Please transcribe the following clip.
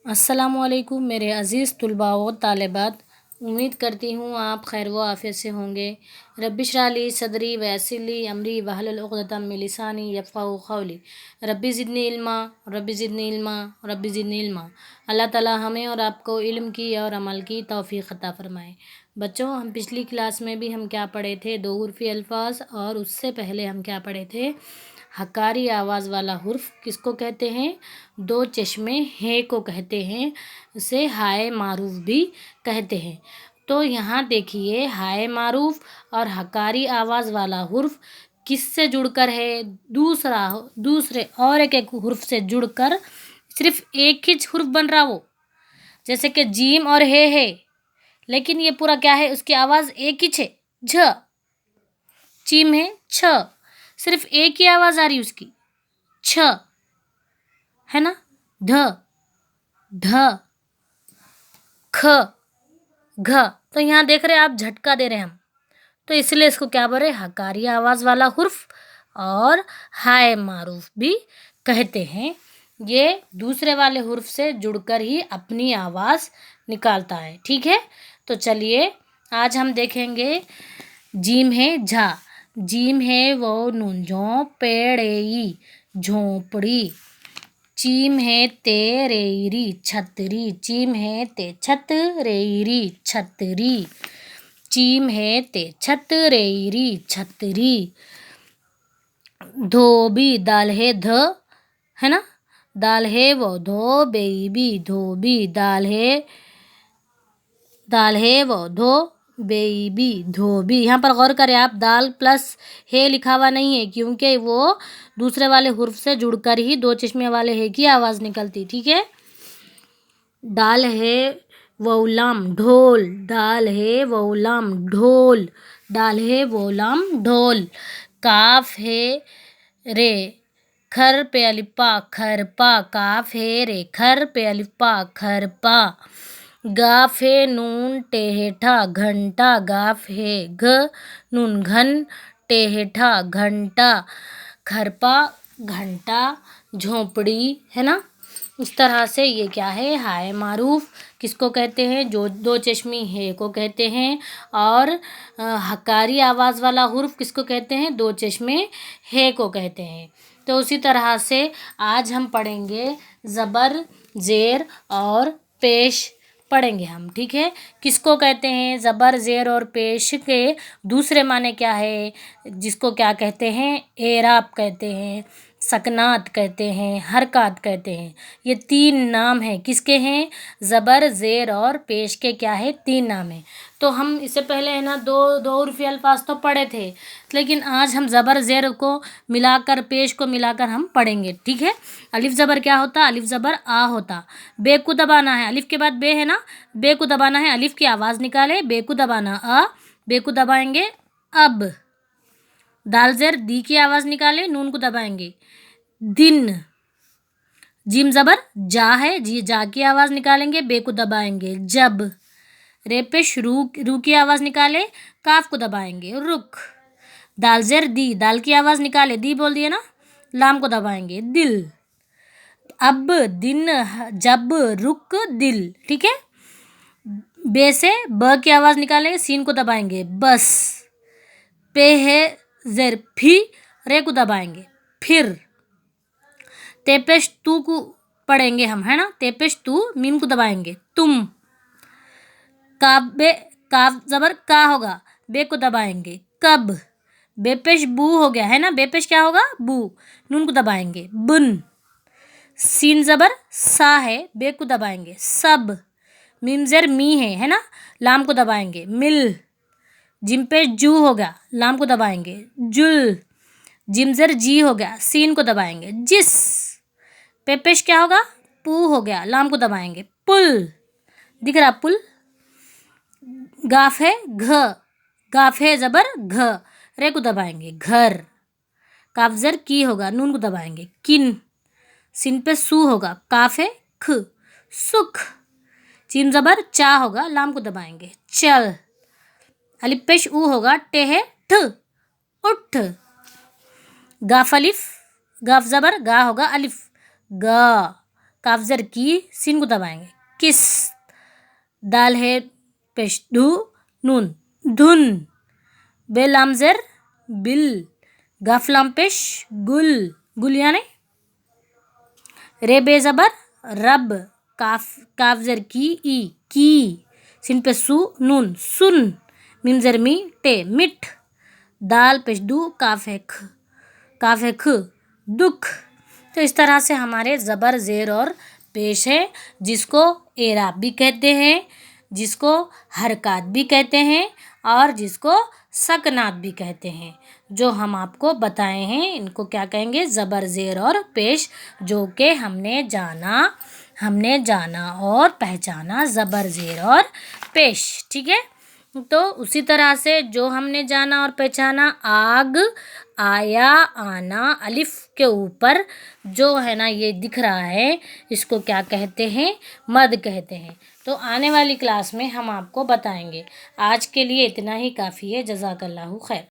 अस्सलामुअलैकुम मेरे अज़ीज़ तुलबा व तालिबात। उम्मीद करती हूँ आप खैर व आफ़ियत से होंगे। रब्बि इश्रह ली सदरी व यस्सिर ली अमरी वहलुल उक़दतम मिन लिसानी यफ़क़हू क़ौली। रब्बी ज़िदनी इल्मा, रब्बी ज़िदनी इल्मा, रब्बी ज़िदनी इल्मा। अल्लाह ताला हमें और आपको इल्म की और अमल की तौफ़ीक़ अता फ़रमाए। बच्चों, हम पिछली क्लास में भी हम क्या पढ़े थे? दो उर्फ़ी अल्फ़ाज, और उससे पहले हम क्या पढ़े थे? हकारी आवाज़ वाला हुर्फ किसको कहते हैं? दो चश्मे हे को कहते हैं। उसे हाय मारूफ भी कहते हैं। तो यहाँ देखिए, हाय मारूफ और हकारी आवाज़ वाला हुर्फ किससे जुड़कर है? दूसरे और एक हुर्फ से जुड़कर सिर्फ एक ही हुर्फ बन रहा वो, जैसे कि जीम और है, लेकिन ये पूरा क्या है? उसकी आवाज़ एक ही छे, झ। चीम है छ, सिर्फ एक ही आवाज़ आ रही उसकी, छ, है ना? ध, ध, ख, घ। तो यहाँ देख रहे हैं आप, झटका दे रहे हैं हम, तो इसलिए इसको क्या बोल रहे? हकारी आवाज़ वाला हुर्फ और हाय मारूफ भी कहते हैं। ये दूसरे वाले हुर्फ से जुड़कर ही अपनी आवाज़ निकालता है, ठीक है? तो चलिए आज हम देखेंगे। जीम है झा, जीम है वो नून, झों पेड़ेई झोंपड़ी। चीम है ते रेरी छतरी, चीम है ते छत रेरी छतरी। चीम है ते छत रेरी छतरी। धोबी, दाल है ध, है ना? दाल है वो धो बेबी धोबी, दाल है वो धो बेबी धोबी। यहाँ पर गौर करें आप, दाल प्लस है लिखा हुआ नहीं है, क्योंकि वो दूसरे वाले हुर्फ से जुड़कर ही दो चश्मे वाले है की आवाज़ निकलती, ठीक है? दाल है वोलाम ढोल, दाल है वोलाम ढोल, दाल है वोलाम ढोल। काफ है रे खर पे अलिपा खरपा, काफ है रे खर पे अलिपा खरपा। गाफ है नून टेहठा घंटा, गाफ है घ नून घन टेहठा घंटा। खरपा घंटा झोंपड़ी, है ना? इस तरह से ये क्या है? हाय मारूफ किसको कहते हैं? जो दो चश्मी है को कहते हैं। और हकारी आवाज़ वाला हुर्फ किसको कहते हैं? दो चश्मे है को कहते हैं। तो उसी तरह से आज हम पढ़ेंगे ज़बर, ज़ेर और पेश पढ़ेंगे हम, ठीक है? किसको कहते हैं? ज़बर, ज़ेर और पेश के दूसरे माने क्या है? जिसको क्या कहते हैं? एराब कहते हैं, सकनात कहते हैं, हरकत कहते हैं। ये तीन नाम हैं। किसके हैं? ज़बर, ज़ेर और पेश के क्या है? तीन नाम हैं। तो हम इससे पहले है ना दो उर्फ़ी अल्फाज तो पढ़े थे, लेकिन आज हम ज़बर ज़ेर को मिलाकर, पेश को मिलाकर हम पढ़ेंगे, ठीक है? अलिफ ज़बर क्या होता? अलिफ ज़बर आ होता। बे को दबाना है, अलिफ के बाद बे है ना, बे को दबाना है, अलिफ की आवाज़ निकाले, बे को दबाना अ, बे को दबाएंगे अब। दाल ज़ेर दी की आवाज़ निकाले, नून को दबाएंगे दिन। जीम ज़बर जा है, जी जा की आवाज़ निकालेंगे, बे को दबाएंगे जब। रे पेश रू की आवाज़ निकाले, काफ को दबाएंगे रुख। दाल ज़ेर दी, दाल की आवाज़ निकाले, दी बोल दिए ना, लाम को दबाएंगे दिल। अब दिन जब रुक दिल, ठीक है? बे से ब की आवाज़ निकालेंगे, सीन को दबाएंगे बस। पे है ज़ेर फी, रे को दबाएंगे फिर। तेपेश तू को पढ़ेंगे हम, है ना? तेपेश तू, मीम को दबाएंगे तुम। काफ ज़बर का होगा, बे को दबाएंगे कब। बेपेश बू हो गया, है ना? बेपेश क्या होगा? बू, नून को दबाएंगे बुन। सीन ज़बर सा है, बे को दबाएंगे सब। मीम ज़ेर मी है ना? लाम को दबाएंगे मिल। जिम पे जू हो गया, लाम को दबाएंगे जुल। जिम ज़ेर जी हो गया, सीन को दबाएंगे जिस। पेपेश क्या होगा? पू हो गया, लाम को दबाएंगे पुल। दिख रहा पुल? गाफ है घ, गाफ है ज़बर घ, रे को दबाएंगे घर। काफ ज़ेर की होगा, नून को दबाएंगे किन। सिन पे सू होगा, काफ है ख सुख। चीम ज़बर चा होगा, लाम को दबाएंगे चल। अलिफ पेश ऊ होगा, टे है ठ उठ। गाफ अलिफ, गाफ ज़बर गा होगा, अलिफ गा। काफजर की सीन को दबाएंगे, किस। दाल है पेश धु नून, धुन। बेलामजर बिल, गाफलाम पेश गुल, गुल यानी। रे बेजबर रब, काफजर की, सिन पे सु नून, सुन। मीमजर मी टे, मिठ। दाल पेश दू, काफ है ख, दुख। तो इस तरह से हमारे ज़बर ज़ेर और पेश है, जिसको एराब भी कहते हैं, जिसको हरकात भी कहते हैं और जिसको सकनात भी कहते हैं। जो हम आपको बताए हैं इनको क्या कहेंगे, ज़बर ज़ेर और पेश, जो कि हमने जाना और पहचाना, ज़बर ज़ेर और पेश। ठीक है, तो उसी तरह से जो हमने जाना और पहचाना, आग, आया, आना, अलिफ के ऊपर जो है ना ये दिख रहा है, इसको क्या कहते हैं, मद कहते हैं। तो आने वाली क्लास में हम आपको बताएंगे। आज के लिए इतना ही काफ़ी है। जज़ाकल्लाहु खैर।